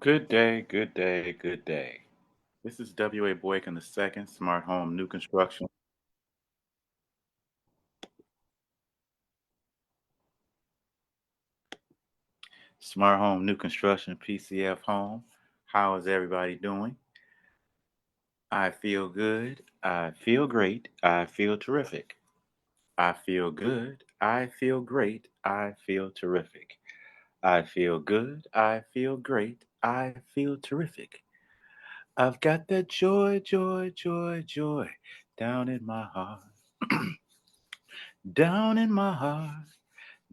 Good day, good day, good day. This is W.A. Boykin the second, Smart Home New Construction. Smart Home New Construction, PCF Home. How is everybody doing? I feel good. I feel great. I feel terrific. I feel good. I feel great. I feel terrific. I feel good. I feel great. I feel terrific. I've got that joy, joy, joy, joy down in my heart. Down in my heart.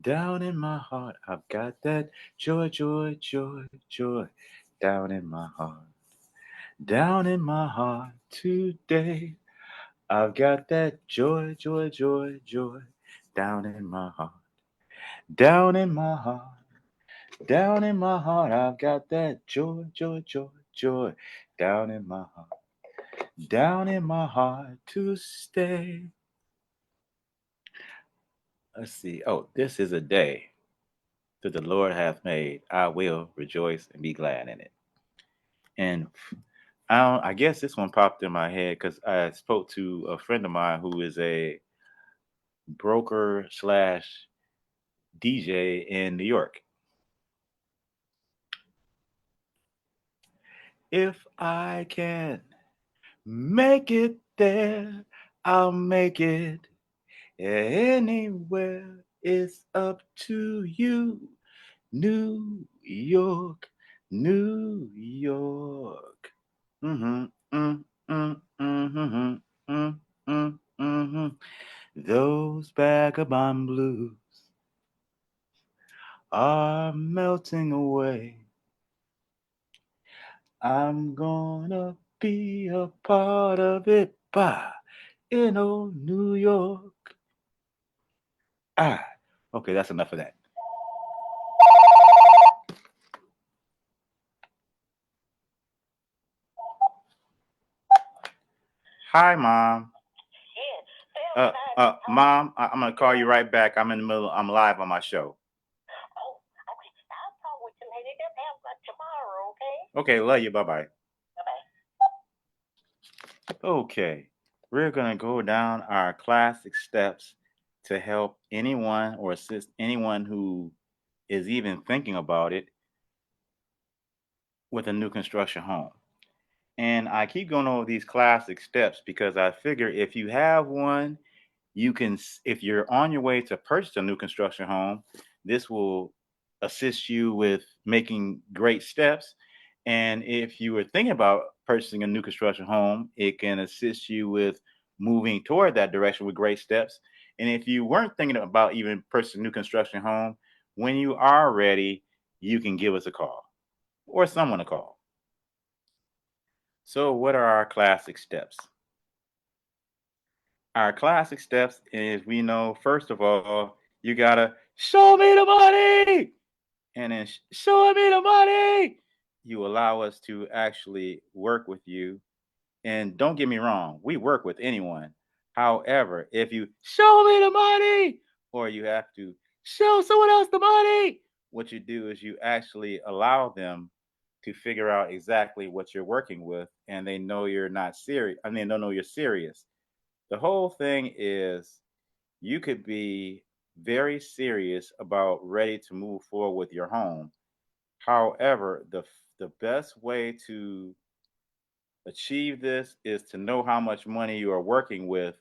Down in my heart, I've got that joy, joy, joy, joy down in my heart. Down in my heart today, I've got that joy, joy, joy, joy down in my heart. Down in my heart, down in my heart, I've got that joy, joy, joy, joy down in my heart. Down in my heart to stay. Let's see. Oh, this is a day that the Lord hath made. I will rejoice and be glad in it. And I guess this one popped in my head because I spoke to a friend of mine who is a broker slash DJ in New York. If I can make it there, I'll make it anywhere. It's up to you. New York, New York. Mm-hmm, mm-hmm, mm-hmm. Those vagabond blues are melting away. I'm gonna be a part of it in old New York. Ah, okay, that's enough of that. Hi, Mom. Mom, I'm gonna call you right back. I'm in the middle. I'm live on my show. Okay, love you. Bye bye. Okay, we're gonna go down our classic steps to help anyone or assist anyone who is even thinking about it with a new construction home. And I keep going over these classic steps because I figure if you have one, you can, if you're on your way to purchase a new construction home, this will assist you with making great steps. And if you were thinking about purchasing a new construction home, it can assist you with moving toward that direction with great steps. And if you weren't thinking about even purchasing a new construction home, when you are ready, you can give us a call or someone a call. So, what are our classic steps? Our classic steps is we know, first of all, you gotta show me the money. And then show me the money. You allow us to actually work with you. And don't get me wrong, we work with anyone. However, if you show me the money or you have to show someone else the money, what you do is you actually allow them to figure out exactly what you're working with and they know you're not serious. I mean, they don't know you're serious. The whole thing is you could be very serious about ready to move forward with your home. However, the best way to achieve this is to know how much money you are working with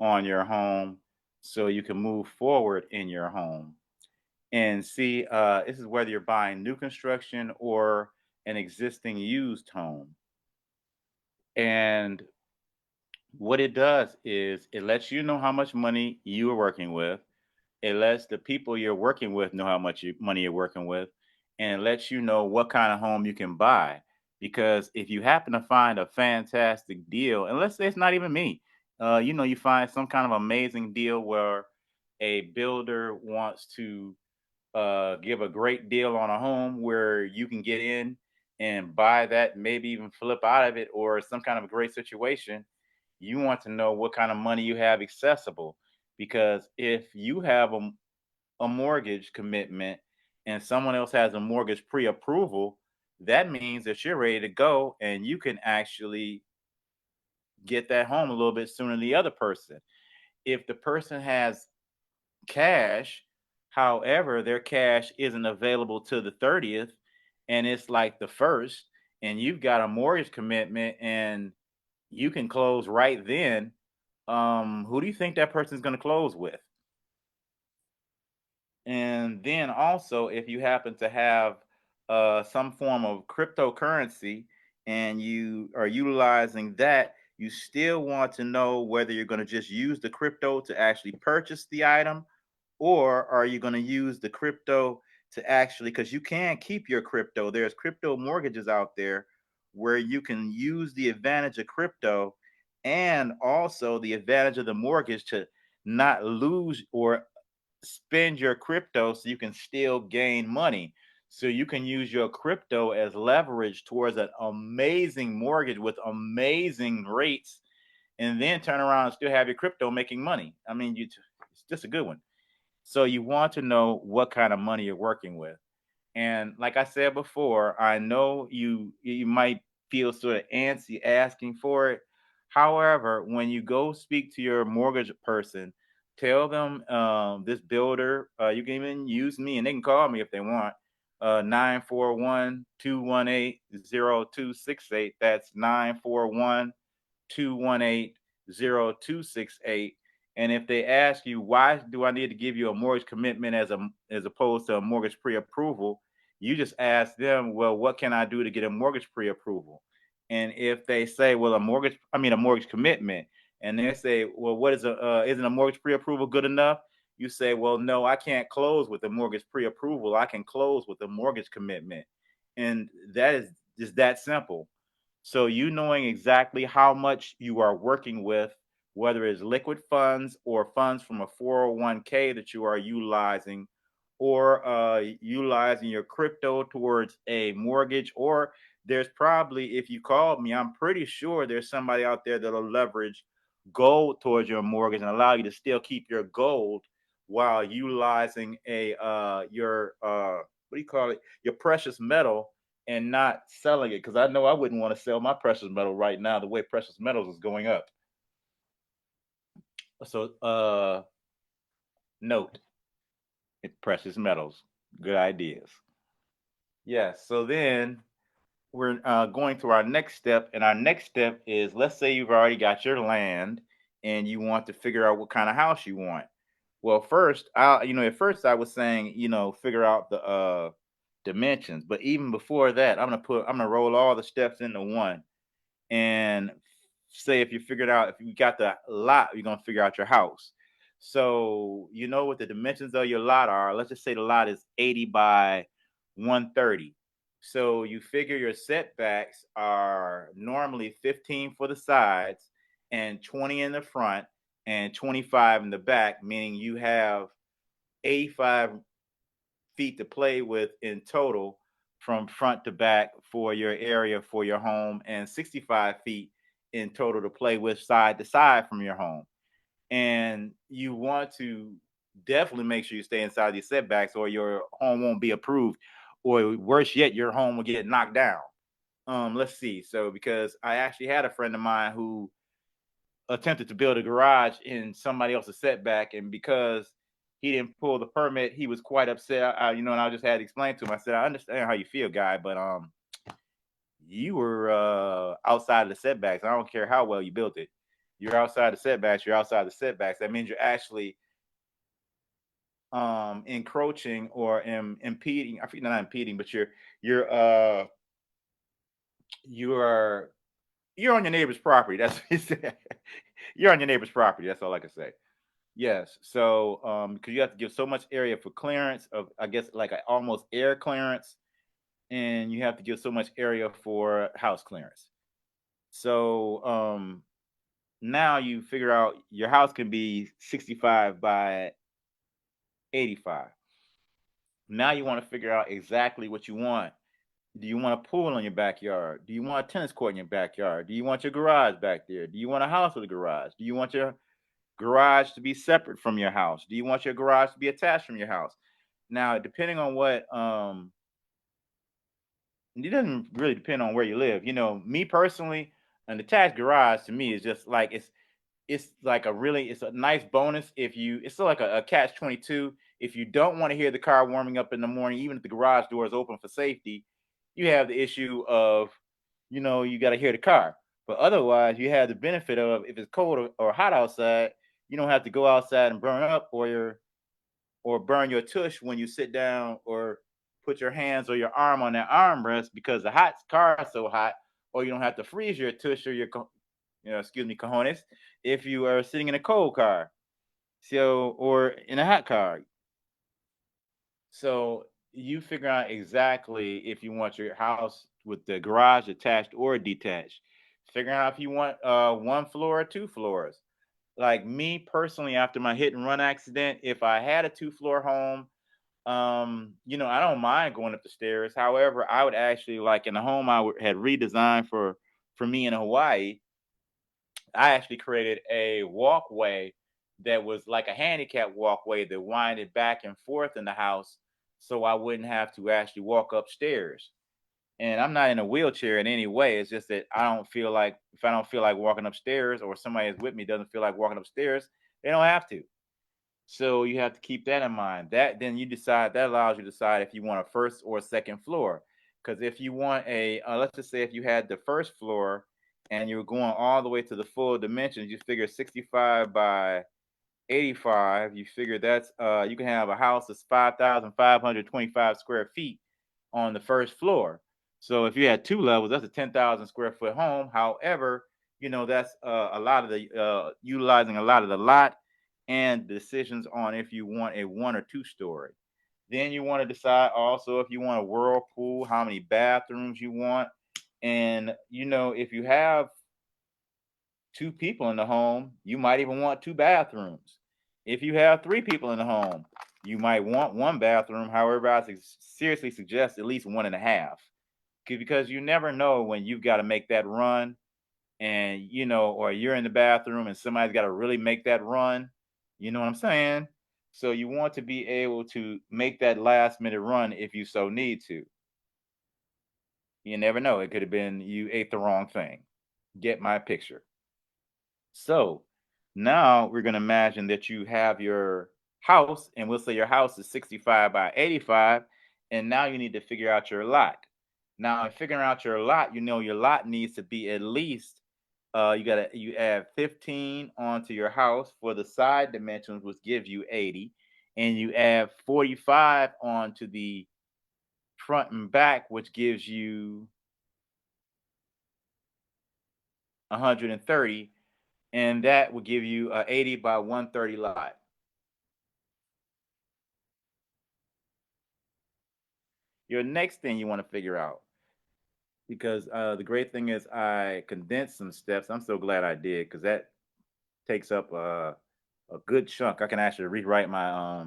on your home so you can move forward in your home. And see, this is whether you're buying new construction or an existing used home. And what it does is it lets you know how much money you are working with. It lets the people you're working with know how much money you're working with, and it lets you know what kind of home you can buy. Because if you happen to find a fantastic deal, and let's say it's not even me, you find some kind of amazing deal where a builder wants to give a great deal on a home where you can get in and buy that, maybe even flip out of it, or some kind of a great situation. You want to know what kind of money you have accessible, because if you have a mortgage commitment and someone else has a mortgage pre-approval, that means that you're ready to go and you can actually get that home a little bit sooner than the other person. If the person has cash, however, their cash isn't available till the 30th and it's like the first, and you've got a mortgage commitment and you can close right then, who do you think that person's going to close with? And then also, if you happen to have some form of cryptocurrency and you are utilizing that, you still want to know whether you're going to just use the crypto to actually purchase the item, or are you going to use the crypto to actually, because you can keep your crypto. There's crypto mortgages out there where you can use the advantage of crypto and also the advantage of the mortgage to not lose or spend your crypto so you can still gain money. So you can use your crypto as leverage towards an amazing mortgage with amazing rates, and then turn around and still have your crypto making money. I mean, it's just a good one. So you want to know what kind of money you're working with. And like I said before, I know you might feel sort of antsy asking for it. However, when you go speak to your mortgage person, tell them this builder, you can even use me and they can call me if they want. 941 That's 941-218-0268. And if they ask you, why do I need to give you a mortgage commitment as opposed to a mortgage pre-approval, you just ask them, well, what can I do to get a mortgage pre-approval? And if they say, well, a mortgage commitment, and they say, well, what is isn't a mortgage pre-approval good enough? You say, well, no, I can't close with a mortgage pre-approval. I can close with a mortgage commitment. And that is just that simple. So you knowing exactly how much you are working with, whether it's liquid funds or funds from a 401k that you are utilizing, or utilizing your crypto towards a mortgage, or there's probably, if you called me, I'm pretty sure there's somebody out there that'll leverage gold towards your mortgage and allow you to still keep your gold while utilizing a your what do you call it, your precious metal, and not selling it, because I know I wouldn't want to sell my precious metal right now the way precious metals is going up. So note it, precious metals, good ideas. Yes. So then we're going to our next step, and our next step is, let's say you've already got your land and you want to figure out what kind of house you want. Well, first, at first I was saying, figure out the dimensions, but even before that, I'm gonna roll all the steps into one. And say if you figured out, if you got the lot, you're gonna figure out your house. So you know what the dimensions of your lot are. Let's just say the lot is 80 by 130. So you figure your setbacks are normally 15 for the sides and 20 in the front and 25 in the back, meaning you have 85 feet to play with in total from front to back for your area for your home, and 65 feet in total to play with side to side from your home. And you want to definitely make sure you stay inside these setbacks or your home won't be approved, or worse yet, your home will get knocked down. Let's see. So because I actually had a friend of mine who attempted to build a garage in somebody else's setback, and because he didn't pull the permit, he was quite upset. And I just had to explain to him. I said, I understand how you feel, guy, but you were outside of the setbacks. I don't care how well you built it. You're outside the setbacks. You're outside the setbacks. That means you're actually encroaching or impeding. I think not impeding, but you're you are you're on your neighbor's property. That's what he said. You're on your neighbor's property. That's all I can say. Yes. So, because you have to give so much area for clearance of, I guess, like almost air clearance, and you have to give so much area for house clearance. So, now you figure out your house can be 65 by 85. Now you want to figure out exactly what you want. Do you want a pool in your backyard? Do you want a tennis court in your backyard? Do you want your garage back there? Do you want a house with a garage? Do you want your garage to be separate from your house? Do you want your garage to be attached from your house? Now, depending on it doesn't really depend on where you live. You know, me personally, an attached garage to me is just like it's like it's a nice bonus if you it's like a catch 22. If you don't want to hear the car warming up in the morning, even if the garage door is open for safety, you have the issue of, you got to hear the car. But otherwise, you have the benefit of, if it's cold or hot outside, you don't have to go outside and burn up or burn your tush when you sit down or put your hands or your arm on that armrest because the hot car is so hot, or you don't have to freeze your tush or your cojones, if you are sitting in a cold car, so, or in a hot car. So you figure out exactly if you want your house with the garage attached or detached. Figuring out if you want one floor or two floors. Like me personally, after my hit and run accident, if I had a two-floor home, I don't mind going up the stairs. However, I would actually, like in the home had redesigned for me in Hawaii, I actually created a walkway that was like a handicap walkway that winded back and forth in the house, so I wouldn't have to actually walk upstairs. And I'm not in a wheelchair in any way. It's just that if I don't feel like walking upstairs, or somebody is with me doesn't feel like walking upstairs, they don't have to. So you have to keep that in mind. That allows you to decide if you want a first or second floor. Because if you want let's just say if you had the first floor and you're going all the way to the full dimensions, you figure 65 by 85. You figure that's you can have a house that's 5,525 square feet on the first floor. So if you had two levels, that's a 10,000 square foot home. However, that's a lot of the utilizing a lot of the lot and decisions on if you want a one or two story. Then you want to decide also if you want a whirlpool, how many bathrooms you want. And if you have two people in the home, you might even want two bathrooms. If you have three people in the home, you might want one bathroom. However, seriously suggest at least one and a half, because you never know when you've got to make that run, and or you're in the bathroom and somebody's got to really make that run. You know what I'm saying? So you want to be able to make that last minute run if you so need to. You never know. It could have been you ate the wrong thing. Get my picture. So now we're going to imagine that you have your house, and we'll say your house is 65 by 85, and now you need to figure out your lot. Now, in figuring out your lot, your lot needs to be at least you add 15 onto your house for the side dimensions, which gives you 80, and you add 45 onto the front and back, which gives you 130, and that will give you a 80 by 130 lot. Your next thing you want to figure out, because the great thing is I condensed some steps. I'm so glad I did, because that takes up a good chunk. I can actually rewrite my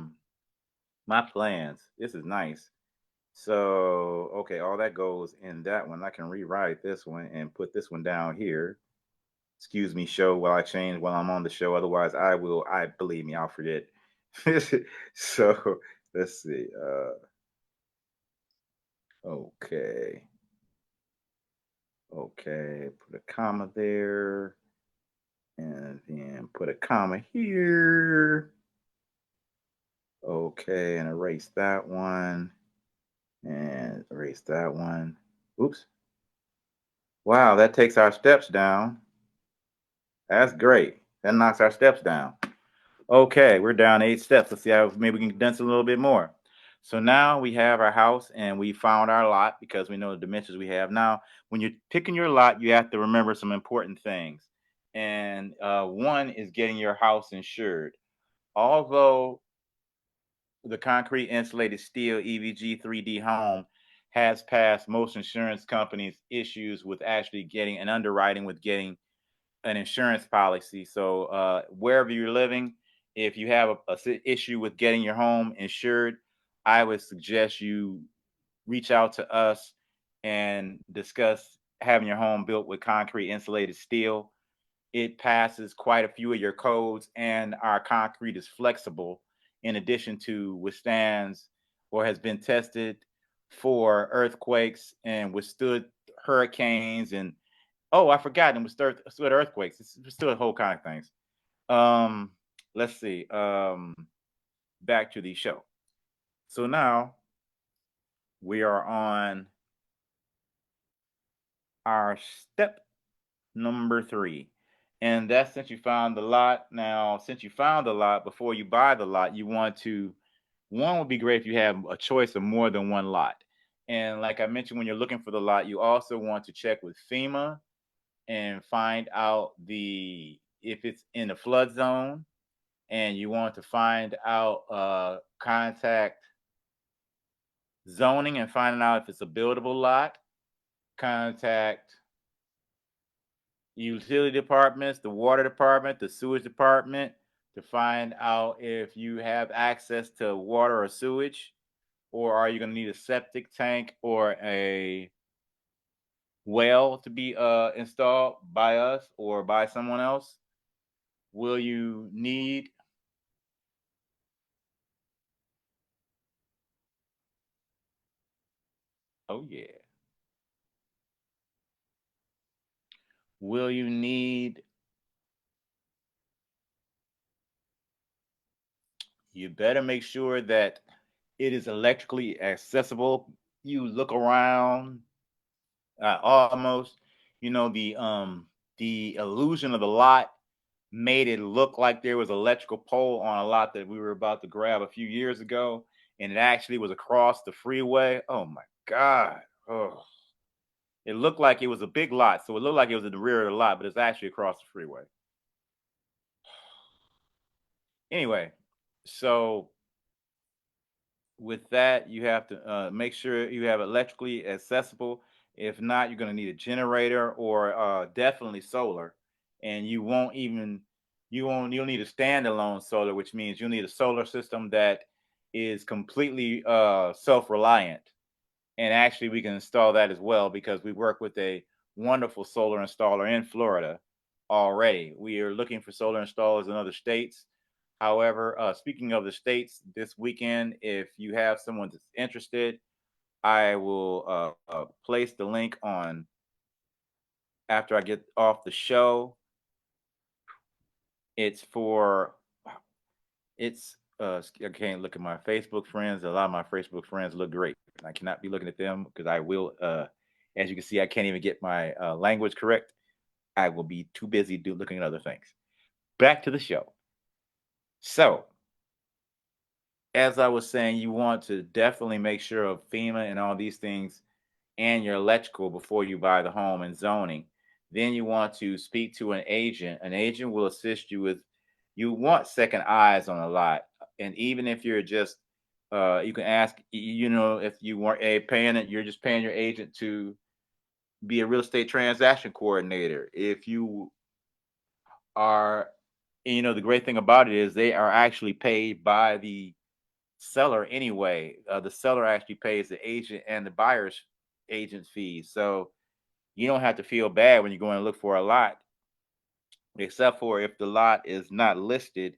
plans. This is nice. So okay, all that goes in that one. I can rewrite this one and put this one down here. Excuse me, show while I change while I'm on the show. Otherwise, I believe me, I'll forget. So let's see. Okay. Okay, put a comma there, and then put a comma here. Okay, and erase that one, and erase that one. Oops. Wow, that takes our steps down. That's great. That knocks our steps down. Okay, we're down 8 steps. Let's see how maybe we can condense a little bit more. So now we have our house and we found our lot because we know the dimensions we have. Now, when you're picking your lot, you have to remember some important things. And one is getting your house insured. Although the concrete insulated steel EVG 3D home has passed most insurance companies' issues with actually getting an underwriting with getting an insurance policy. So wherever you're living, if you have a issue with getting your home insured, I would suggest you reach out to us and discuss having your home built with concrete insulated steel. It passes quite a few of your codes, and our concrete is flexible in addition to withstands or has been tested for earthquakes and withstood hurricanes and oh, I forgot and withstood earthquakes. It's withstood a whole kind of things. Um, let's see. Back to the show. So now we are on our step number 3. And that's since you found the lot. Now, since you found the lot, before you buy the lot, you want to, one would be great if you have a choice of more than one lot. And like I mentioned, when you're looking for the lot, you also want to check with FEMA and find out the if it's in the flood zone, and you want to find out contact zoning and finding out if it's a buildable lot. Contact utility departments, the water department, the sewage department to find out if you have access to water or sewage, or are you going to need a septic tank or a well to be installed by us or by someone else? Will you need oh yeah. Will you need you better make sure that it is electrically accessible. You look around almost, the illusion of the lot made it look like there was an electrical pole on a lot that we were about to grab a few years ago, and it actually was across the freeway. Oh my god. Oh. It looked like it was a big lot, so it looked like it was in the rear of the lot, but it's actually across the freeway. Anyway, so with that, you have to make sure you have electrically accessible. If not, you're going to need a generator or definitely solar. And you'll need a standalone solar, which means you'll need a solar system that is completely self-reliant. And actually, we can install that as well because we work with a wonderful solar installer in Florida already. We are looking for solar installers in other states. However, speaking of the states, this weekend, if you have someone that's interested, I will place the link on after I get off the show. It's for it's I can't look at my Facebook friends. A lot of my Facebook friends look great. I cannot be looking at them because I will as you can see, I can't even get my language correct. I will be too busy looking at other things. Back to the show. So, as I was saying, you want to definitely make sure of FEMA and all these things and your electrical before you buy the home and zoning. Then you want to speak to an agent. An agent will assist you with, you want second eyes on a lot. And even if you're just, you can ask, if you weren't paying it, you're just paying your agent to be a real estate transaction coordinator. If you are, the great thing about it is they are actually paid by the seller anyway. The seller actually pays the agent and the buyer's agent's fees. So you don't have to feel bad when you're going to look for a lot, except for if the lot is not listed,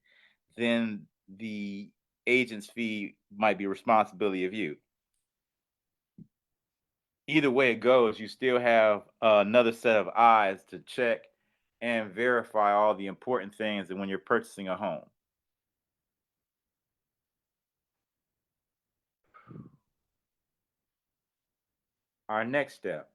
then the agent's fee might be responsibility of you. Either way it goes, you still have another set of eyes to check and verify all the important things when you're purchasing a home. Our next step,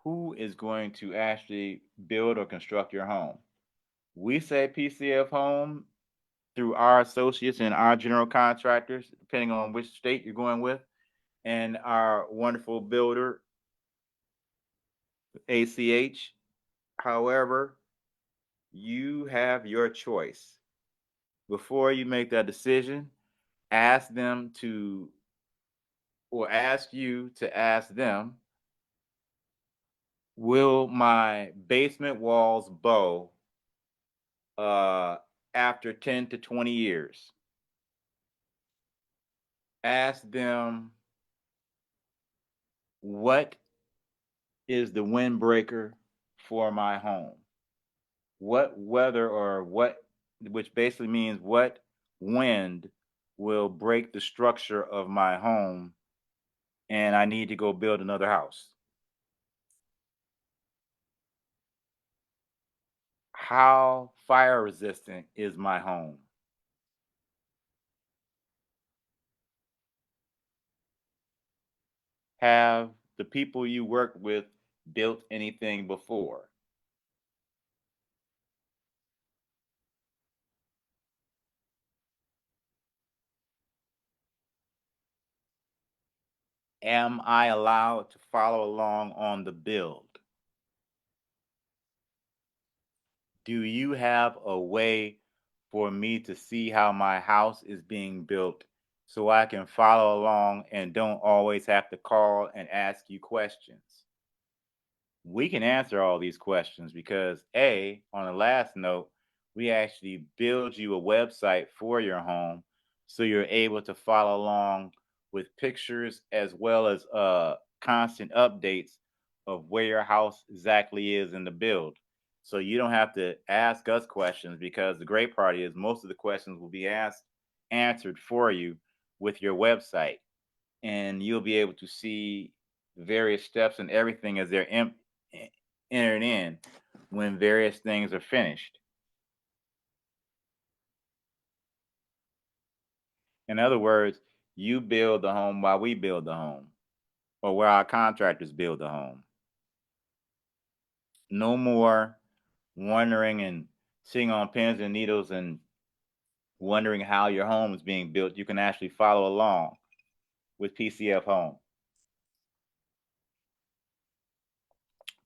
who is going to actually build or construct your home? We say PCF Home through our associates and our general contractors, depending on which state you're going with, and our wonderful builder, ACH. However, you have your choice. Before you make that decision, ask them to, or ask you to ask them, will my basement walls bow uh, after 10 to 20 years? Ask them, what is the windbreaker for my home? what weather or what, which basically means what wind will break the structure of my home and I need to go build another house. How fire resistant is my home? Have the people you work with built anything before? Am I allowed to follow along on the build? Do you have a way for me to see how my house is being built so I can follow along and don't always have to call and ask you questions? We can answer all these questions because A, on the last note, we actually build you a website for your home so you're able to follow along with pictures as well as constant updates of where your house exactly is in the build. So you don't have to ask us questions because the great part is most of the questions will be asked answered for you with your website, and you'll be able to see various steps and everything as they're entered in when various things are finished. In other words, you build the home while we build the home, or where our contractors build the home. No more wondering and sitting on pins and needles and wondering how your home is being built. You can actually follow along with PCF Home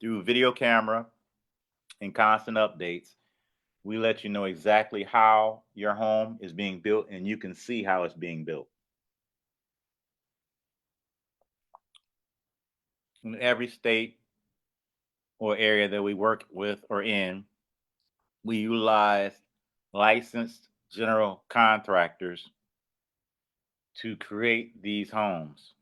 through video camera and constant updates. We let you know exactly how your home is being built and you can see how it's being built. In every state or area that we work with or in, we utilize licensed general contractors to create these homes.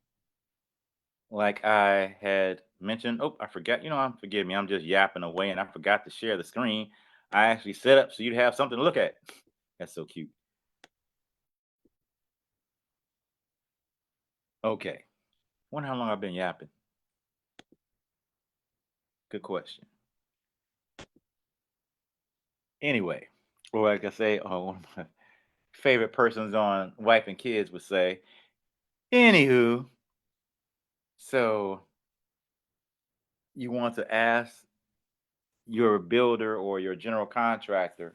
Like I had mentioned, oh, I forgot, forgive me, I'm just yapping away and I forgot to share the screen. I actually set up so you'd have something to look at. That's so cute. Okay. Wonder how long I've been yapping. Good question. Anyway, or like I say, one of my favorite persons on Wife and Kids would say, anywho, so you want to ask your builder or your general contractor,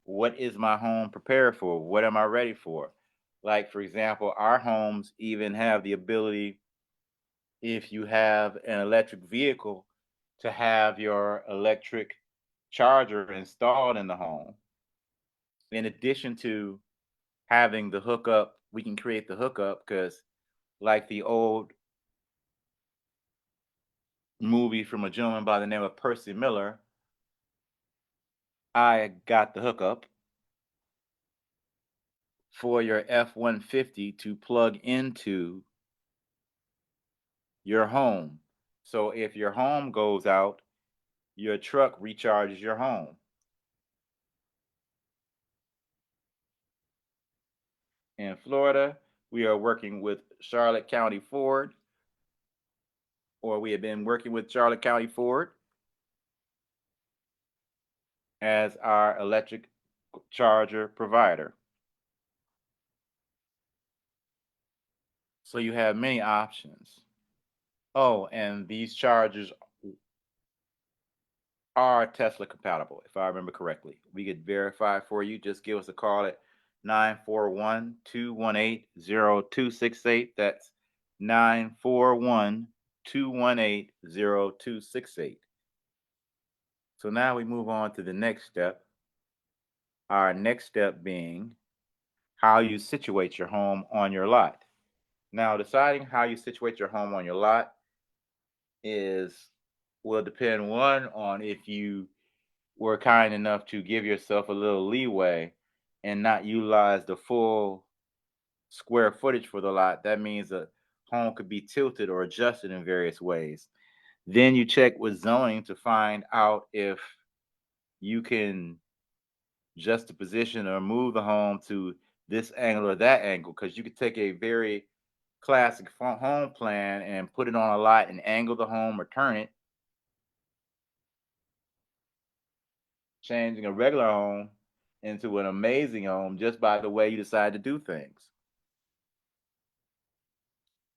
what is my home prepared for? What am I ready for? Like, for example, our homes even have the ability, if you have an electric vehicle, to have your electric charger installed in the home. In addition to having the hookup, we can create the hookup because, like the old movie from a gentleman by the name of Percy Miller, I got the hookup for your F-150 to plug into your home. So if your home goes out, your truck recharges your home. In Florida, we are working with Charlotte County Ford, or we have been working with Charlotte County Ford as our electric charger provider. So you have many options. Oh, and these chargers are Tesla compatible, if I remember correctly. We could verify for you. Just give us a call at 941-218-0268. That's 941-218-0268. So now we move on to the next step. Our next step being how you situate your home on your lot. Now, deciding how you situate your home on your lot is will depend one on if you were kind enough to give yourself a little leeway and not utilize the full square footage for the lot. That means the home could be tilted or adjusted in various ways. Then you check with zoning to find out if you can juxtaposition or move the home to this angle or that angle, because you could take a very classic home plan and put it on a lot and angle the home or turn it, changing a regular home into an amazing home just by the way you decide to do things.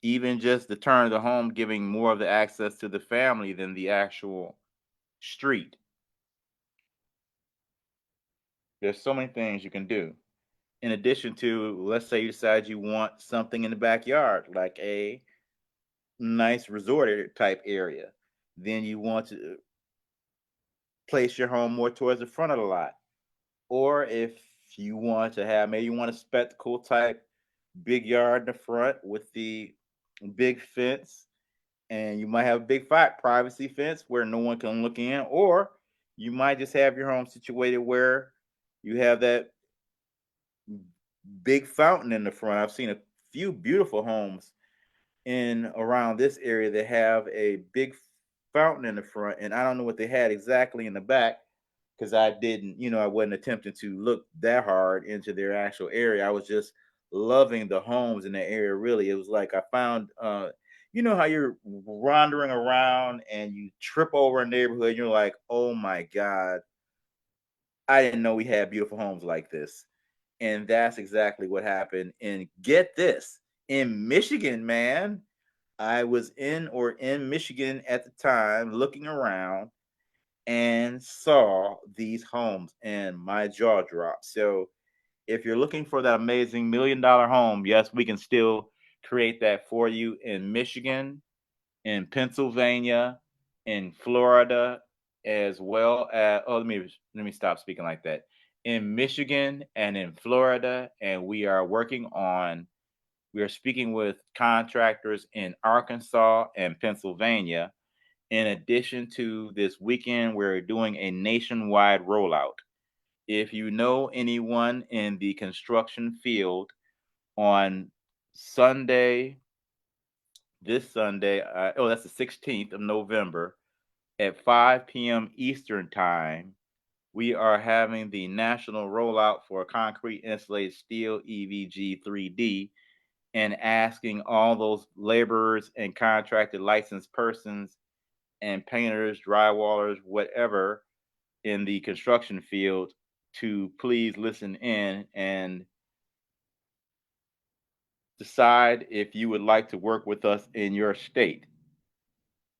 Even just the turn of the home giving more of the access to the family than the actual street. There's so many things you can do. In addition to, let's say you decide you want something in the backyard, like a nice resort type area. Then you want to place your home more towards the front of the lot. Or if you want to have, maybe you want a spectacle type big yard in the front with the big fence, and you might have a big privacy fence where no one can look in, or you might just have your home situated where you have that big fountain in the front. I've seen a few beautiful homes in around this area that have a big fountain in the front, and I don't know what they had exactly in the back because I didn't, I wasn't attempting to look that hard into their actual area. I was just loving the homes in the area. Really, it was like I found, you know how you're wandering around and you trip over a neighborhood, and you're like, oh my god, I didn't know we had beautiful homes like this. And that's exactly what happened. And get this, in Michigan, man, I was in Michigan at the time looking around and saw these homes, and my jaw dropped. So if you're looking for that amazing $1 million home, yes, we can still create that for you in Michigan, in Pennsylvania, in Florida, as well as, oh, let me stop speaking like that. In Michigan and in Florida, and we are speaking with contractors in Arkansas and Pennsylvania. In addition to this weekend, we're doing a nationwide rollout. If you know anyone in the construction field, on Sunday, this Sunday, that's the 16th of November at 5 p.m. Eastern Time, we are having the national rollout for concrete insulated steel EVG 3D, and asking all those laborers and contracted licensed persons and painters, drywallers, whatever in the construction field to please listen in and decide if you would like to work with us in your state.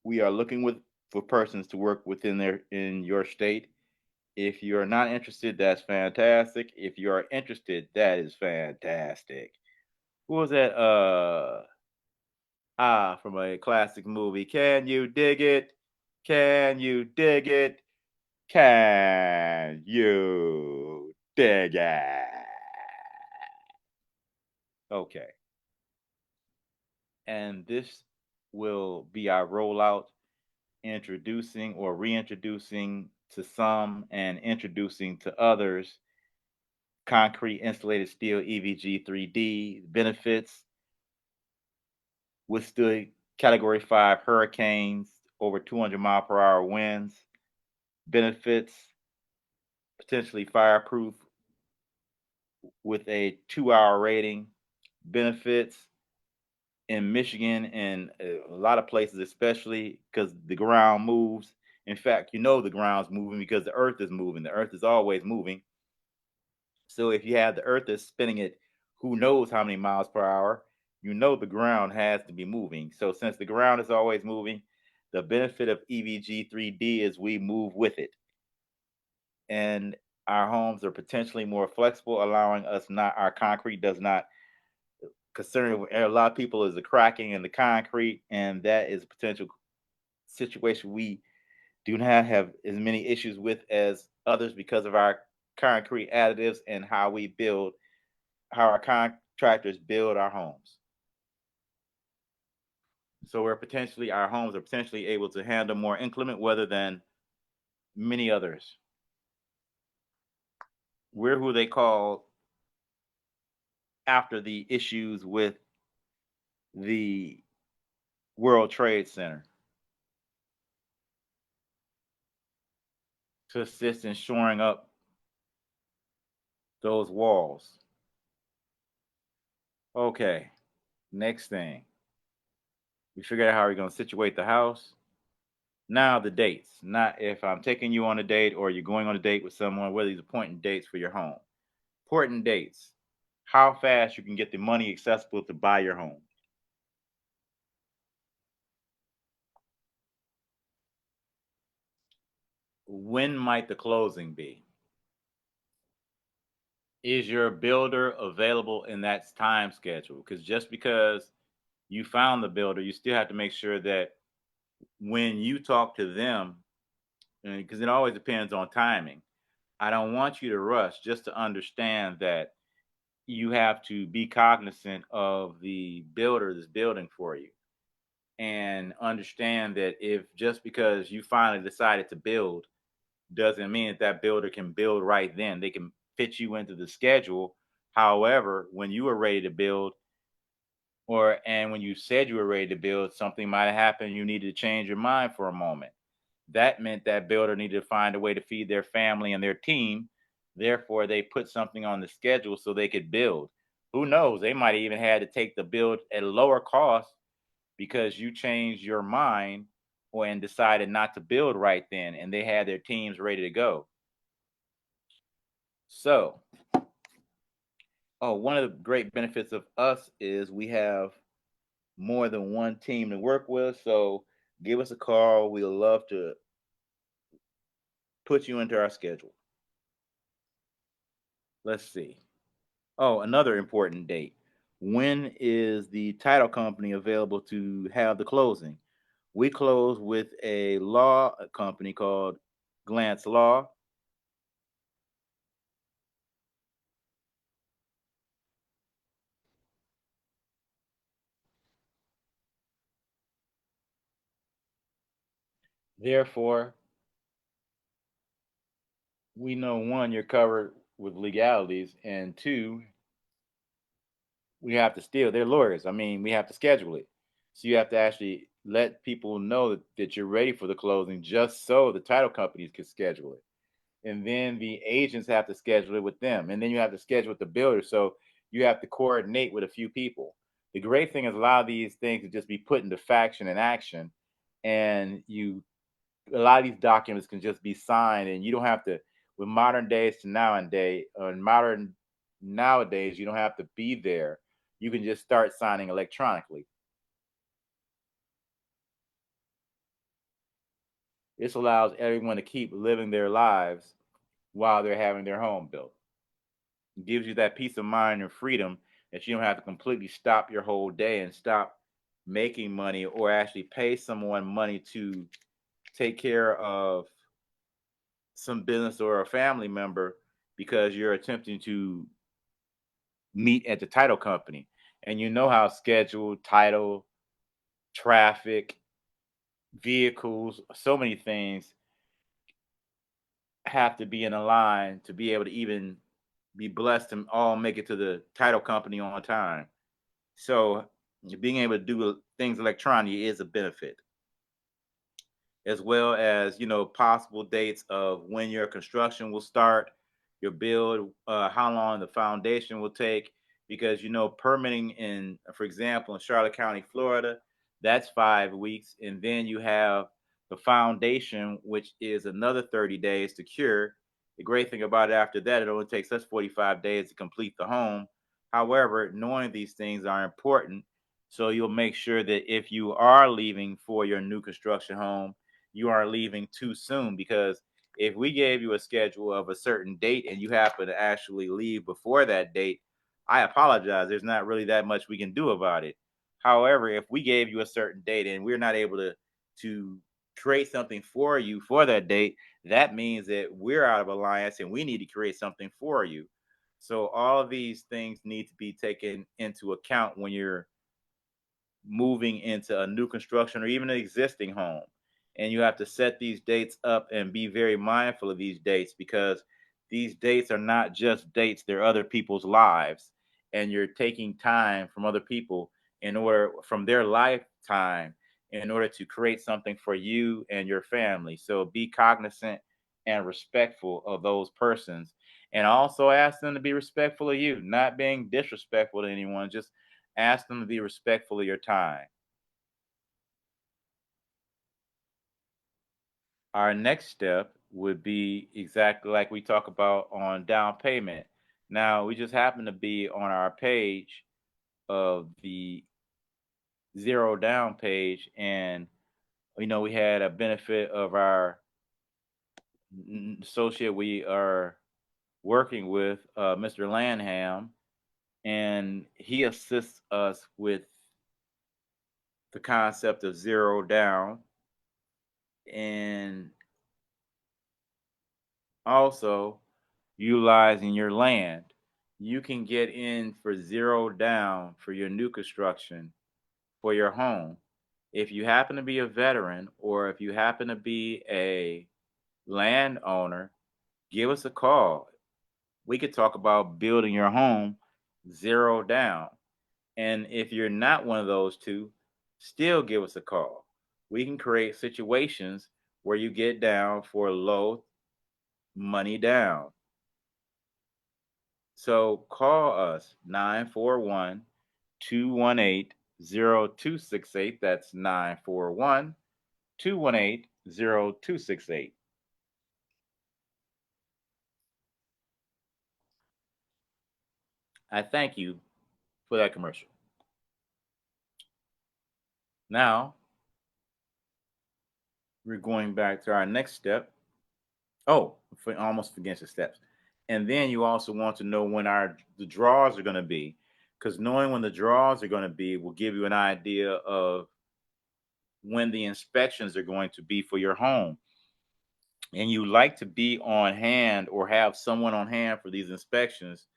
We are looking for persons to work in your state. If you're not interested, that's fantastic. If you are interested, that is fantastic. Who was that? From a classic movie. Can you dig it? Can you dig it? Can you dig it? Okay. And this will be our rollout, introducing or reintroducing to some and introducing to others concrete insulated steel EVG 3D benefits, withstood category 5 hurricanes, over 200-mile-per-hour winds, benefits, potentially fireproof with a 2-hour rating, benefits in Michigan and a lot of places, especially because the ground moves. In fact, the ground's moving because the earth is moving. The earth is always moving. So if you have the earth that's spinning at who knows how many miles per hour, the ground has to be moving. So since the ground is always moving, the benefit of EVG 3D is we move with it. And our homes are potentially more flexible, allowing us our concrete does not concern a lot of people is the cracking in the concrete, and that is a potential situation we do not have as many issues with as others because of our concrete additives and how our contractors build our homes. So our homes are potentially able to handle more inclement weather than many others. We're who they call after the issues with the World Trade Center. to assist in shoring up those walls. Okay, next thing. We figured out how we're going to situate the house. Now the dates. Not if I'm taking you on a date or you're going on a date with someone, what are these important dates for your home? Important dates. How fast you can get the money accessible to buy your home. When might the closing be? Is your builder available in that time schedule? Because just because you found the builder, you still have to make sure that when you talk to them, because it always depends on timing. I don't want you to rush, just to understand that you have to be cognizant of the builder that's building for you and understand that if just because you finally decided to build doesn't mean that that builder can build right then. They can fit you into the schedule. However, when you were ready to build, and when you said you were ready to build, something might have happened. You needed to change your mind for a moment. That meant that builder needed to find a way to feed their family and their team. Therefore, they put something on the schedule so they could build. Who knows? They might have even had to take the build at a lower cost because you changed your mind and decided not to build right then, and they had their teams ready to go. So, one of the great benefits of us is we have more than one team to work with. So, give us a call. We'd love to put you into our schedule. Let's see. Oh, another important date. When is the title company available to have the closing? We close with a law company called Glance Law. Therefore, we know one, you're covered with legalities, and two, we have to still, they're lawyers. I mean, we have to schedule it. So you have to actually let people know that you're ready for the closing just so the title companies can schedule it. And then the agents have to schedule it with them. And then you have to schedule with the builder. So you have to coordinate with a few people. The great thing is a lot of these things can just be put into faction and action. And a lot of these documents can just be signed and you don't have to, with modern days to nowadays, nowadays, you don't have to be there. You can just start signing electronically. This allows everyone to keep living their lives while they're having their home built. It gives you that peace of mind and freedom that you don't have to completely stop your whole day and stop making money or actually pay someone money to take care of some business or a family member because you're attempting to meet at the title company. And you know how schedule, title, traffic, vehicles, so many things have to be in a line to be able to even be blessed and all make it to the title company on time. So being able to do things electronically is a benefit, as well as possible dates of when your construction will start, your build, how long the foundation will take, because permitting in, for example, in Charlotte County, Florida, that's 5 weeks, and then you have the foundation, which is another 30 days to cure. The great thing about it, after that, it only takes us 45 days to complete the home. However, knowing these things are important, so you'll make sure that if you are leaving for your new construction home, you aren't leaving too soon, because if we gave you a schedule of a certain date and you happen to actually leave before that date, I apologize. There's not really that much we can do about it. However, if we gave you a certain date and we're not able to create something for you for that date, that means that we're out of alliance and we need to create something for you. So all of these things need to be taken into account when you're moving into a new construction or even an existing home. And you have to set these dates up and be very mindful of these dates, because these dates are not just dates, they're other people's lives. And you're taking time from other people from their lifetime in order to create something for you and your family. So be cognizant and respectful of those persons. And also ask them to be respectful of you, not being disrespectful to anyone. Just ask them to be respectful of your time. Our next step would be exactly like we talk about on down payment. Now, we just happen to be on our page of the zero down page, and we had a benefit of our associate we are working with, Mr. Lanham, and he assists us with the concept of zero down, and also utilizing your land. You can get in for zero down for your new construction for your home. If you happen to be a veteran or if you happen to be a landowner, give us a call. We could talk about building your home zero down. And if you're not one of those two, still give us a call. We can create situations where you get down for low money down. So call us 941 218 0268. That's 941 218 0268. I thank you for that commercial. Now, we're going back to our next step. Oh, almost forget the steps. And then you also want to know when the draws are going to be, because knowing when the draws are going to be will give you an idea of when the inspections are going to be for your home. And you like to be on hand or have someone on hand for these inspections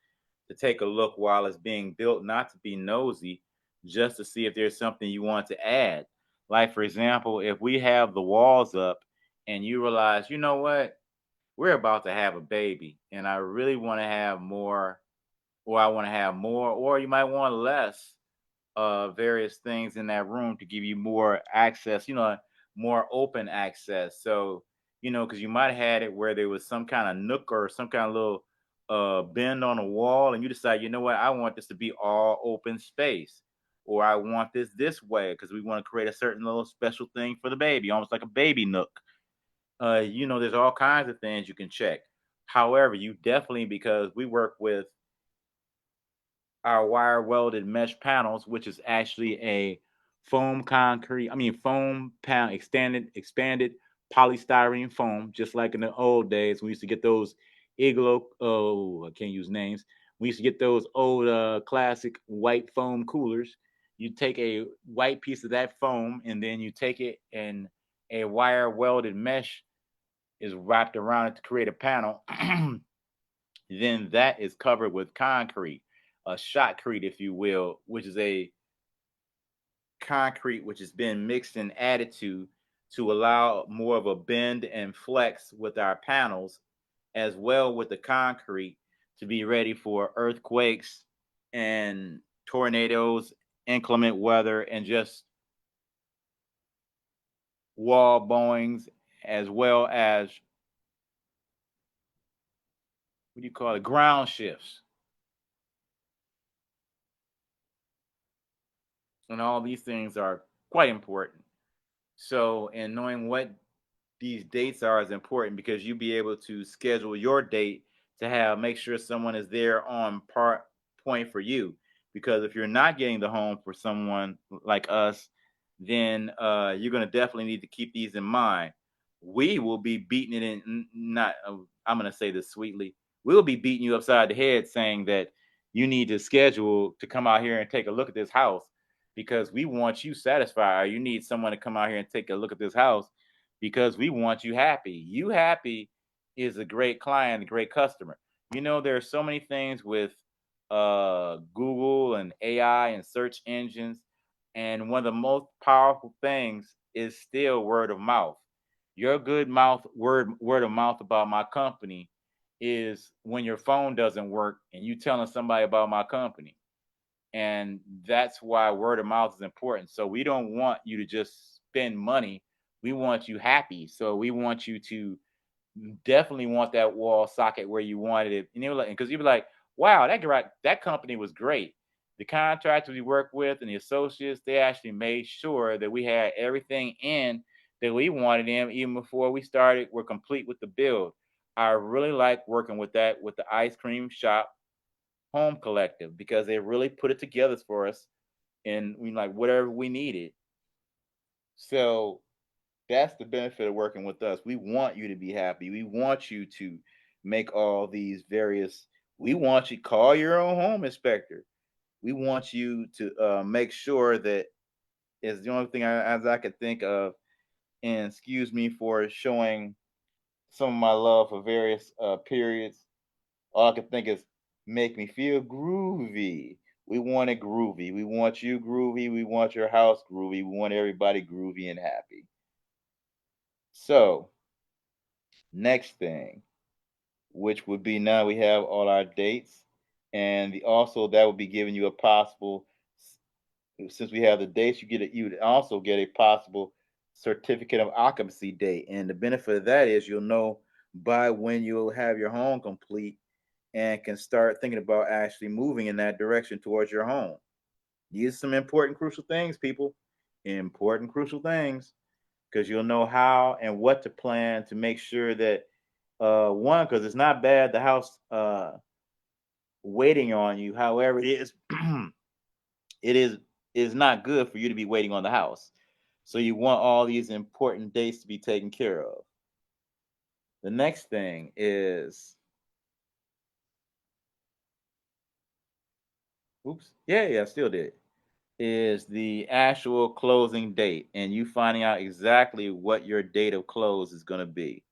to take a look while it's being built, not to be nosy, just to see if there's something you want to add. Like, for example, if we have the walls up and you realize, you know what, we're about to have a baby and I really want to have more, or I want to have more, or you might want less various things in that room to give you more access, more open access. So, because you might have had it where there was some kind of nook or some kind of little bend on a wall, and you decide, you know what, I want this to be all open space, or I want this way because we want to create a certain little special thing for the baby, almost like a baby nook. There's all kinds of things you can check. However, you definitely, because we work with our wire welded mesh panels, which is actually a foam panel, expanded polystyrene foam, just like in the old days. We used to get those igloo, oh, I can't use names. We used to get those old classic white foam coolers. You take a white piece of that foam and then you take it and a wire welded mesh is wrapped around it to create a panel. Then that is covered with concrete, a shotcrete, if you will, which is a concrete which has been mixed and added to allow more of a bend and flex with our panels, as well with the concrete to be ready for earthquakes and tornadoes, inclement weather, and just wall bowings, as well as what do you call it, ground shifts. And all these things are quite important. So, and knowing what these dates are is important because you'll be able to schedule your date to make sure someone is there on point for you. Because if you're not getting the home for someone like us, then you're going to definitely need to keep these in mind. We will be beating it in, not, I'm going to say this sweetly, we'll be beating you upside the head saying that you need to schedule to come out here and take a look at this house because we want you satisfied. Or you need someone to come out here and take a look at this house because we want you happy. You happy is a great client, a great customer. There are so many things with Google and AI and search engines, and one of the most powerful things is still word of mouth. Your good mouth word of mouth about my company is when your phone doesn't work and you telling somebody about my company. And that's why word of mouth is important. So we don't want you to just spend money. We want you happy. So we want you to definitely want that wall socket where you wanted it. And you like, because you'd be like, wow, that company was great. The contractors we work with and the associates, they actually made sure that we had everything in that we wanted in even before we started. We're complete with the build. I really like working with that with the ice cream shop home collective because they really put it together for us and we like whatever we needed. So that's the benefit of working with us. We want you to be happy. We want you to make all these various. We want you to call your own home inspector. We want you to make sure that is the only thing as I could think of. And excuse me for showing some of my love for various periods. All I can think is make me feel groovy. We want it groovy. We want you groovy. We want your house groovy. We want everybody groovy and happy. So, next thing, which would be now we have all our dates, and also that would be giving you a possible. Since we have the dates, you would also get a possible certificate of occupancy date, and the benefit of that is you'll know by when you'll have your home complete and can start thinking about actually moving in that direction towards your home. These are some important, crucial things, people. Important, crucial things, because you'll know how and what to plan to make sure that one, because it's not bad the house waiting on you. However, it is it is not good for you to be waiting on the house. So you want all these important dates to be taken care of. The next thing is, oops, yeah, still did. Is the actual closing date and you finding out exactly what your date of close is going to be.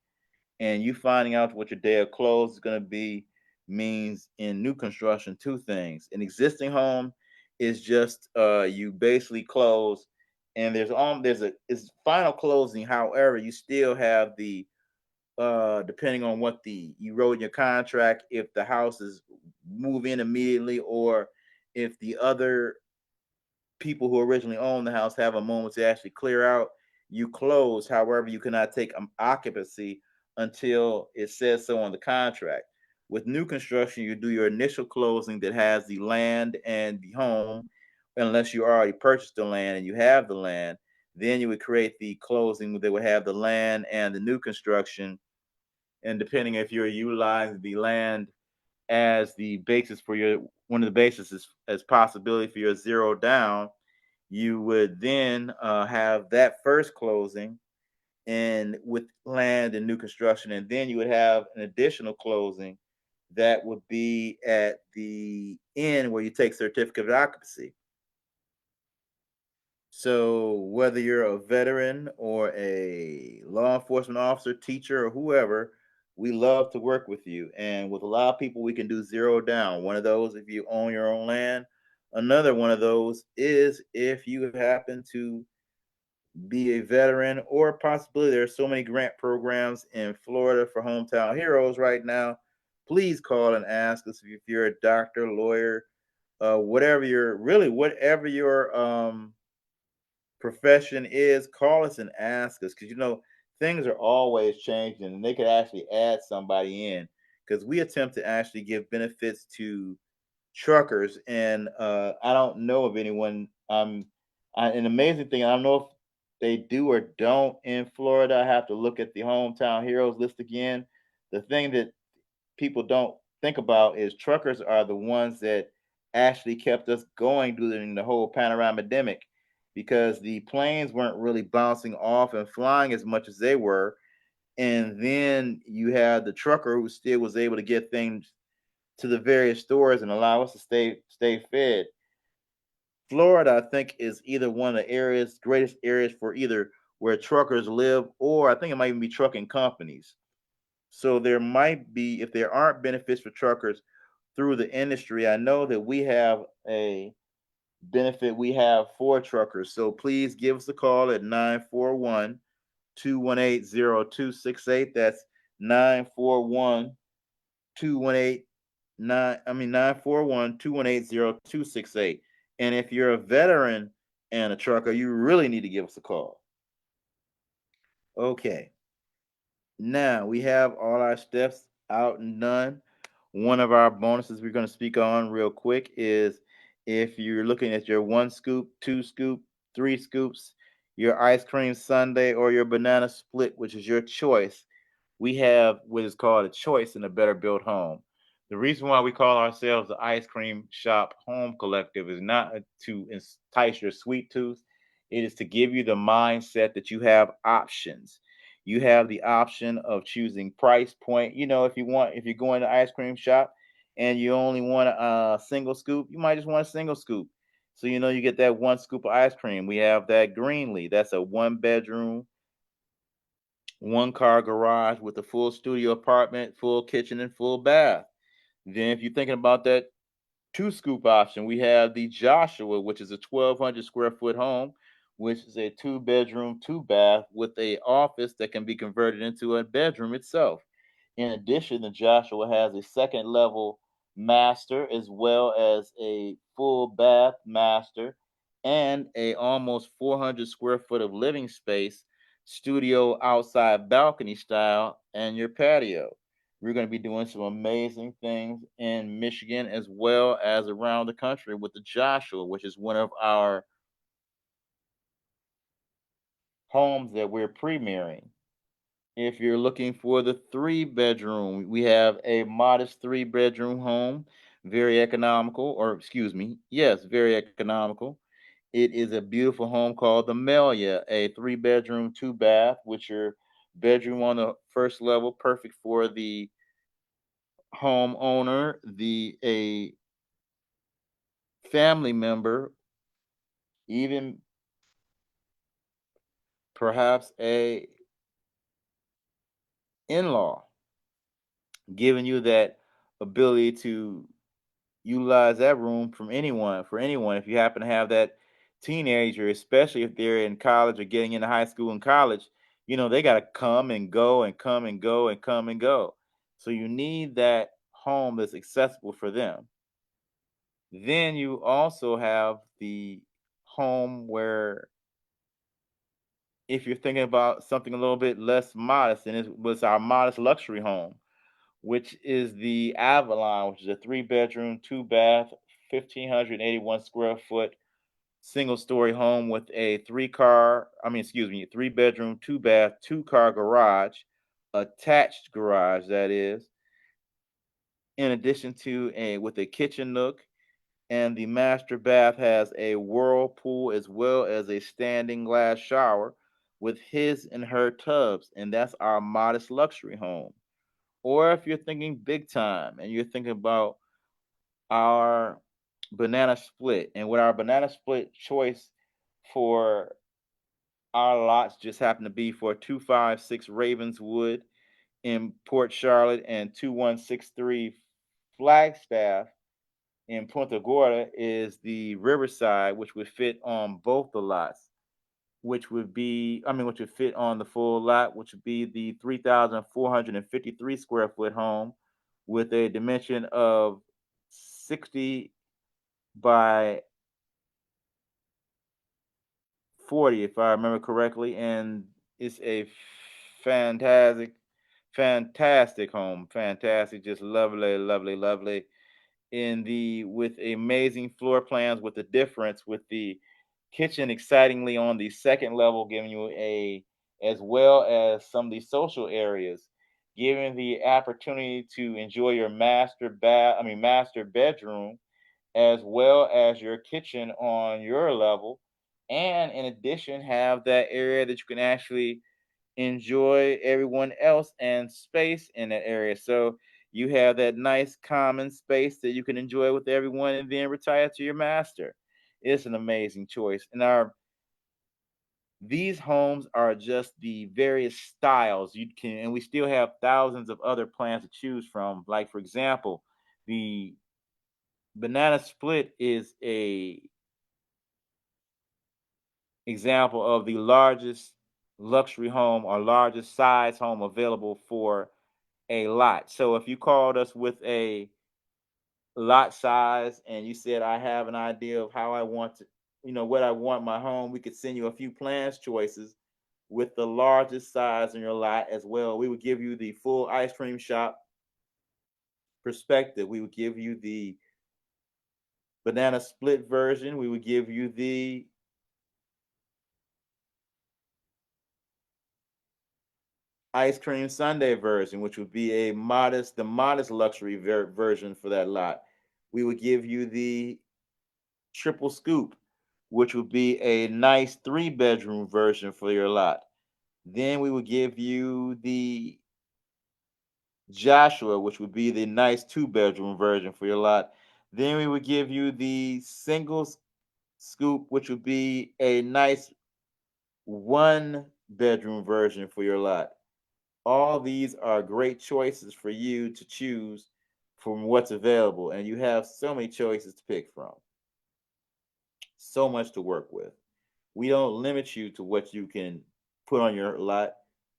And you finding out what your day of close is going to be means in new construction two things. An existing home is just you basically close and there's a it's final closing. However, you still have the depending on what the you wrote in your contract, if the house is move in immediately or if the other people who originally own the house have a moment to actually clear out, you close. However, you cannot take occupancy until it says so on the contract. With new construction, you do your initial closing that has the land and the home, unless you already purchased the land and you have the land. Then you would create the closing that would have the land and the new construction. And depending if you're utilizing the land as the basis for your one of the basis is as possibility for your zero down, you would then have that first closing and with land and new construction, and then you would have an additional closing that would be at the end where you take certificate of occupancy. So whether you're a veteran or a law enforcement officer, teacher, or whoever, we love to work with you. And with a lot of people, we can do zero down. One of those if you own your own land. Another one of those is if you happen to be a veteran or possibly there are so many grant programs in Florida for hometown heroes right now. Please call and ask us if you're a doctor, lawyer, whatever your profession is, call us and ask us because things are always changing and they could actually add somebody in because we attempt to actually give benefits to truckers and I don't know of anyone an amazing thing I don't know if they do or don't in Florida. I have to look at the hometown heroes list again. The thing that people don't think about is truckers are the ones that actually kept us going during the whole panoramic because the planes weren't really bouncing off and flying as much as they were. And then you had the trucker who still was able to get things to the various stores and allow us to stay fed. Florida, I think, is either one of the greatest areas for either where truckers live, or I think it might even be trucking companies. So there might be, if there aren't benefits for truckers through the industry, I know that we have a benefit we have for truckers. So please give us a call at 941-218-0268. That's 941-218-0268. And if you're a veteran and a trucker, you really need to give us a call. Okay. Now we have all our steps out and done. One of our bonuses we're going to speak on real quick is if you're looking at your one scoop, two scoop, three scoops, your ice cream sundae, or your banana split, which is your choice, we have what is called a choice in a better built home. The reason why we call ourselves the Ice Cream Shop Home Collective is not to entice your sweet tooth. It is to give you the mindset that you have options. You have the option of choosing price point. If you're going to ice cream shop and you only want a single scoop, you might just want a single scoop. So you get that one scoop of ice cream. We have that Greenlee. That's a one bedroom, one car garage with a full studio apartment, full kitchen, and full bath. Then, if you're thinking about that two scoop option, we have the Joshua, which is a 1,200 square foot home, which is a two bedroom, two bath with a office that can be converted into a bedroom itself. In addition, the Joshua has a second level master as well as a full bath master and a almost 400 square foot of living space, studio outside balcony style, and your patio. We're going to be doing some amazing things in Michigan as well as around the country with the Joshua, which is one of our homes that we're premiering. If you're looking for the three-bedroom, we have a modest three-bedroom home, very economical, or excuse me, yes, very economical. It is a beautiful home called the Melia, a three-bedroom, two-bath, with your bedroom on the first level, perfect for the homeowner, the a family member, even perhaps a in-law, giving you that ability to utilize that room from anyone for anyone. If you happen to have that teenager, especially if they're in college or getting into high school and college, they got to come and go and come and go and come and go. So you need that home that's accessible for them. Then you also have the home where if you're thinking about something a little bit less modest, and it was our modest luxury home, which is the Avalon, which is a three-bedroom, two-bath, 1,581 square foot single-story home with a three-bedroom, two-bath, two-car garage, attached garage that is, in addition to a with a kitchen nook, and the master bath has a whirlpool as well as a standing glass shower with his and her tubs, and that's our modest luxury home. Or if you're thinking big time and you're thinking about our banana split, and with our banana split choice for our lots just happen to be for 256 Ravenswood in Port Charlotte and 2163 Flagstaff in Punta Gorda is the Riverside, which would fit on both the lots, which would fit on the full lot, which would be the 3,453 square foot home with a dimension of 60 by 40, if I remember correctly. And it's a fantastic, fantastic home. Fantastic, just lovely, lovely, lovely in the with amazing floor plans with the difference with the kitchen excitingly on the second level giving you a as well as some of the social areas giving the opportunity to enjoy your master bedroom as well as your kitchen on your level, and in addition have that area that you can actually enjoy everyone else and space in that area. So you have that nice common space that you can enjoy with everyone and then retire to your master. It's an amazing choice. And our these homes are just the various styles you can, and we still have thousands of other plans to choose from. Like for example, the banana split is a example of the largest luxury home or largest size home available for a lot. So if you called us with a lot size and you said, I have an idea of how I want to, what I want my home, we could send you a few plans choices with the largest size in your lot as well. We would give you the full ice cream shop perspective. We would give you the banana split version. We would give you the ice cream sundae version, which would be the modest luxury version for that lot. We would give you the triple scoop, which would be a nice 3-bedroom version for your lot. Then we would give you the Joshua, which would be the nice 2-bedroom version for your lot. Then we would give you the single scoop, which would be a nice 1-bedroom version for your lot. All these are great choices for you to choose from what's available, and you have so many choices to pick from. So much to work with. We don't limit you to what you can put on your lot.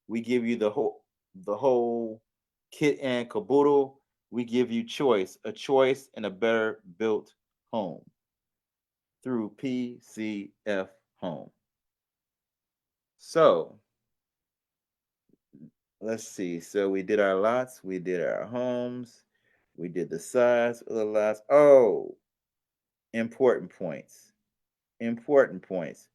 We give you the whole kit and caboodle. We give you a choice and a better built home through PCF Home. So let's see. So we did our lots, we did our homes, we did the size of the lots. Oh, important points. Important points.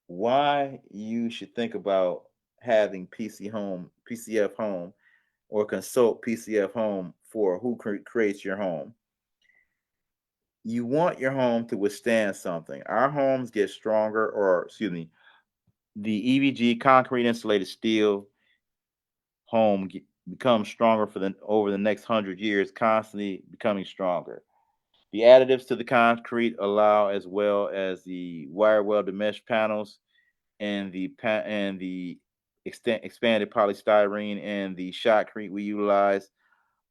Why you should think about having PCF Home, or consult PCF Home for who creates your home. You want your home to withstand something. Our homes get stronger, or excuse me, the EVG concrete insulated steel home becomes stronger over the next 100 years, constantly becoming stronger. The additives to the concrete allow, as well as the wire welded mesh panels and the expanded polystyrene and the shotcrete we utilize,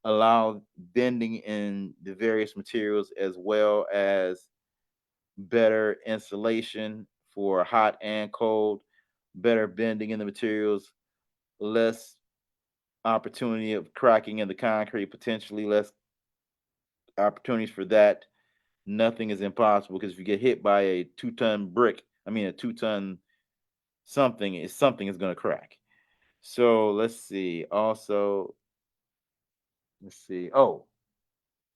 allow bending in the various materials, as well as better insulation for hot and cold, better bending in the materials, less opportunity of cracking in the concrete, potentially less opportunities for that. Nothing is impossible, because if you get hit by a 2-ton brick, I mean a 2-ton something is going to crack. So let's see. Also, let's see. Oh,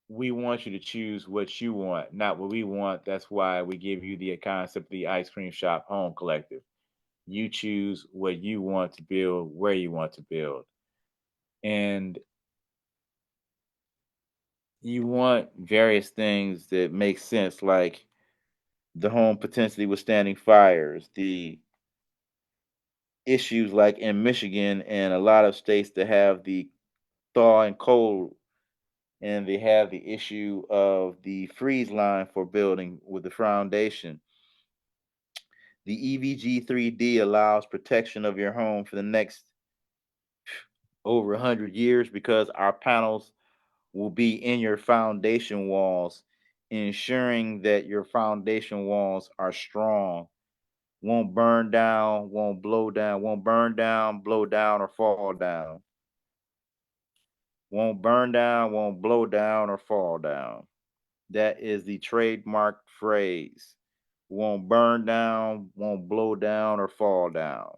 we want you to choose what you want, not what we want. That's why we give you the concept of the ice cream shop home collective. You choose what you want to build, where you want to build. And you want various things that make sense, like the home potentially withstanding fires, the issues like in Michigan and a lot of states that have the thaw and cold, and they have the issue of the freeze line for building with the foundation. The EVG 3D allows protection of your home for the next over 100 years, because our panels will be in your foundation walls, ensuring that your foundation walls are strong, won't burn down, won't blow down, won't burn down, blow down, or fall down. Won't burn down, won't blow down, or fall down. That is the trademark phrase. Won't burn down, won't blow down, or fall down.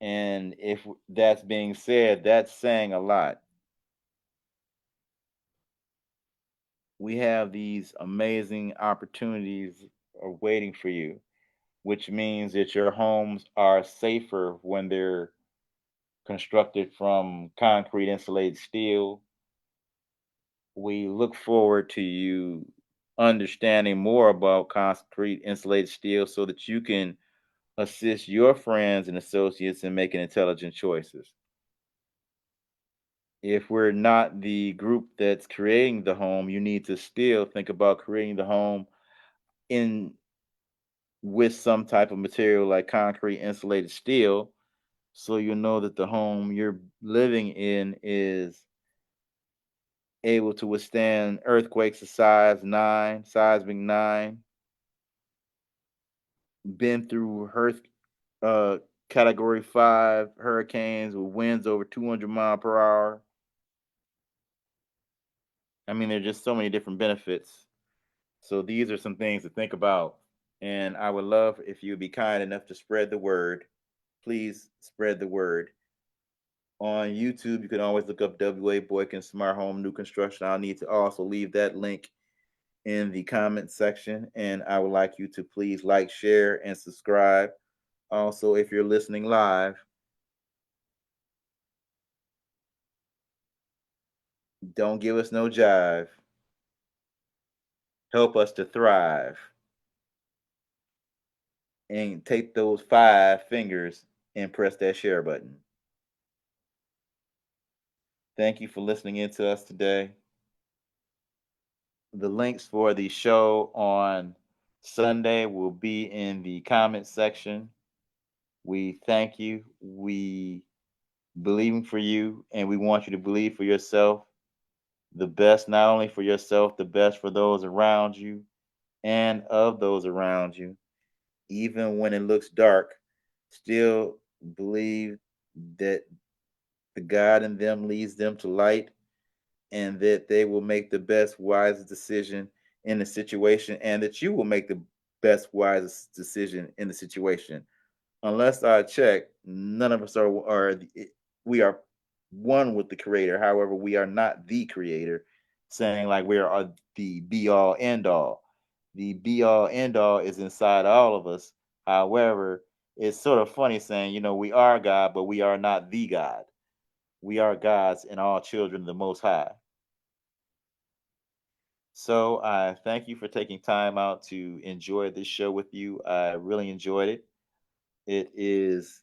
And if that's being said, that's saying a lot. We have these amazing opportunities are waiting for you, which means that your homes are safer when they're constructed from concrete insulated steel. We look forward to you understanding more about concrete insulated steel, so that you can assist your friends and associates in making intelligent choices. If we're not the group that's creating the home, you need to still think about creating the home in with some type of material like concrete insulated steel, so you know that the home you're living in is able to withstand earthquakes of seismic 9, been through uh, category 5 hurricanes with winds over 200 mile per hour. I mean, there's just so many different benefits. So these are some things to think about. And I would love if you would be kind enough to spread the word. please spread the word. On YouTube, you can always look up WA Boykin Smart Home New Construction. I'll need to also leave that link in the comment section. And I would like you to please like, share, and subscribe. Also, if you're listening live, don't give us no jive. Help us to thrive. And take those 5 fingers and press that share button. Thank you for listening in to us today. The links for the show on Sunday will be in the comment section. We thank you. We believing for you, and we want you to believe for yourself. The best, not only for yourself, the best for those around you and of those around you. Even when it looks dark, still believe that the God in them leads them to light, and that they will make the best, wisest decision in the situation, and that you will make the best, wisest decision in the situation. Unless I check, none of us are we are one with the creator. However, we are not the creator, saying like we are the be all end all. The be all end all is inside all of us. However, it's sort of funny saying, we are God, but we are not the God. We are gods and all children of the Most High. So I thank you for taking time out to enjoy this show with you. I really enjoyed it. It is,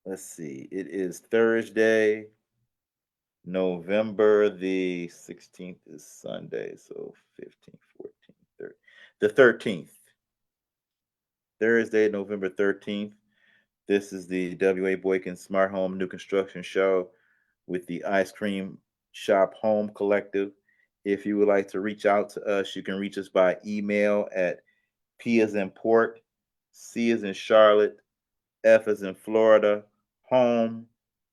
let's see, it is Thursday, November the 16th is Sunday. So 15th, 14th, 13th, the 13th. Thursday, November 13th. This is the WA Boykin Smart Home New Construction Show with the Ice Cream Shop Home Collective. If you would like to reach out to us, you can reach us by email at P as in Port, C as in Charlotte, F as in Florida, home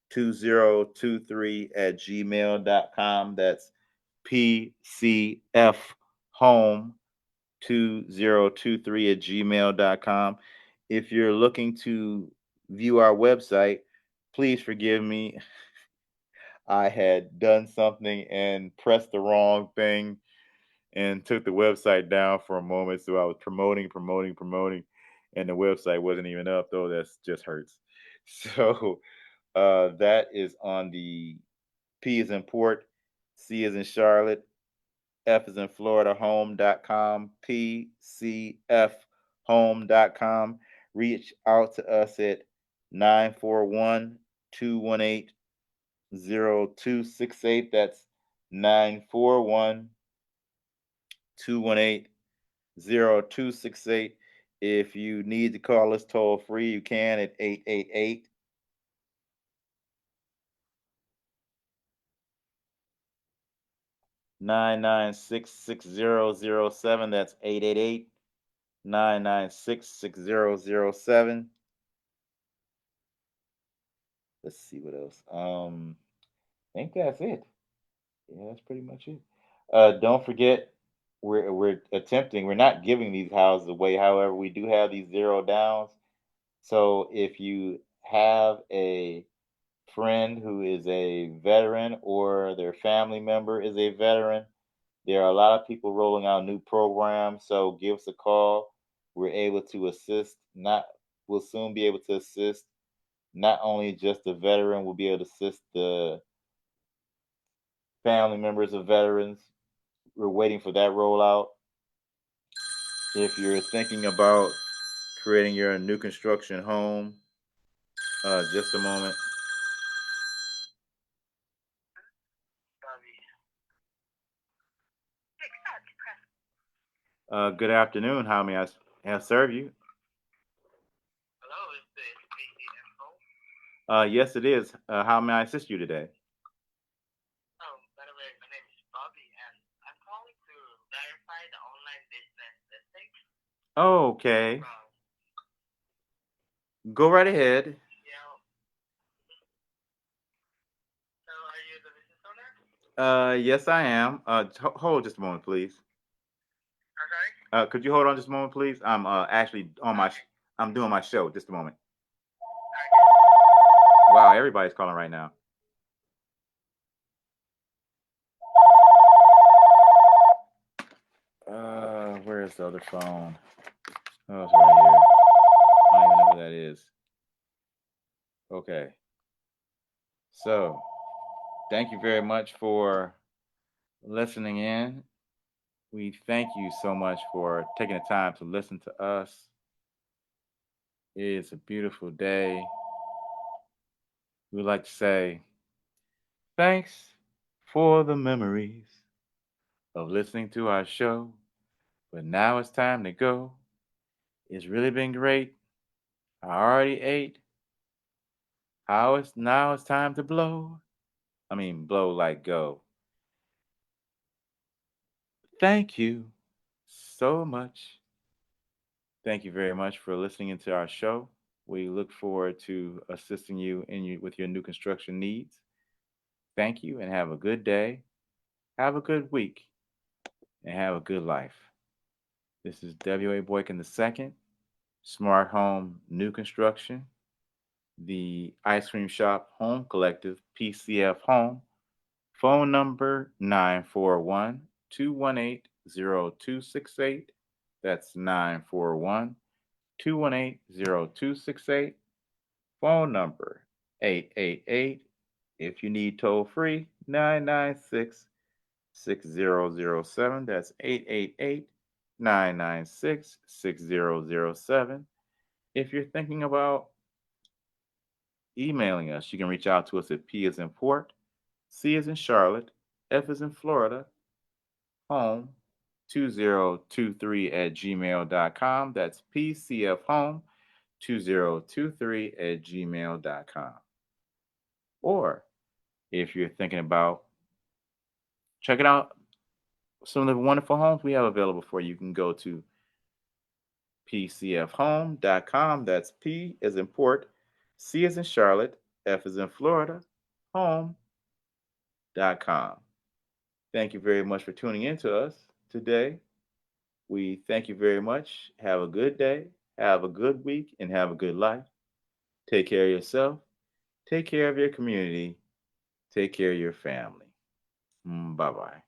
2023 at gmail.com. That's PCF Home 2023 at gmail.com. If you're looking to view our website, please forgive me. I had done something and pressed the wrong thing and took the website down for a moment. So I was promoting, and the website wasn't even up, though. That's just hurts. So that is on the P is in Port, C is in Charlotte, F is in Florida, home.com, PCF home.com. Reach out to us at 941 218 0268. That's 941 218 0268. If you need to call us toll free, you can at 888 996 6007. That's 888 996 6007. Let's see what else. I think that's it. Yeah, that's pretty much it. Don't forget, we're attempting. We're not giving these houses away. However, we do have these zero downs. So if you have a friend who is a veteran or their family member is a veteran, there are a lot of people rolling out new programs. So give us a call. We're able to assist. Not We'll soon be able to assist not only just the veteran. We'll be able to assist the family members of veterans. We're waiting for that rollout. If you're thinking about creating your new construction home, just a moment. Good afternoon. How may I serve you? Yes, it is. How may I assist you today? Okay. Go right ahead. Yes, I am. Hold just a moment, please. Could you hold on just a moment, please? I'm actually on my I'm doing my show. Just a moment. Wow, everybody's calling right now. Where's the other phone? Oh, it's right here. I don't even know who that is. Okay. So, thank you very much for listening in. We thank you so much for taking the time to listen to us. It is a beautiful day. We'd like to say thanks for the memories of listening to our show. But now it's time to go. It's really been great. I already ate. Now it's time to blow. I mean, blow like go. Thank you so much. Thank you very much for listening into our show. We look forward to assisting you with your new construction needs. Thank you and have a good day. Have a good week and have a good life. This is W.A. Boykin II, Smart Home New Construction, the Ice Cream Shop Home Collective, PCF Home. Phone number 941-218-0268. That's 941-218-0268. Phone number 888. If you need toll free, 996-6007. That's 888-996-6007. If you're thinking about emailing us, you can reach out to us at P as in Port, C as in Charlotte, F as in Florida, home 2023 at gmail.com. That's PCF Home 2023 at gmail.com. Or if you're thinking about checking out some of the wonderful homes we have available for you, you can go to PCFHome.com. That's P as in Port, C as in Charlotte, F as in Florida, home.com. Thank you very much for tuning in to us today. We thank you very much. Have a good day, have a good week, and have a good life. Take care of yourself, take care of your community, take care of your family. Bye bye.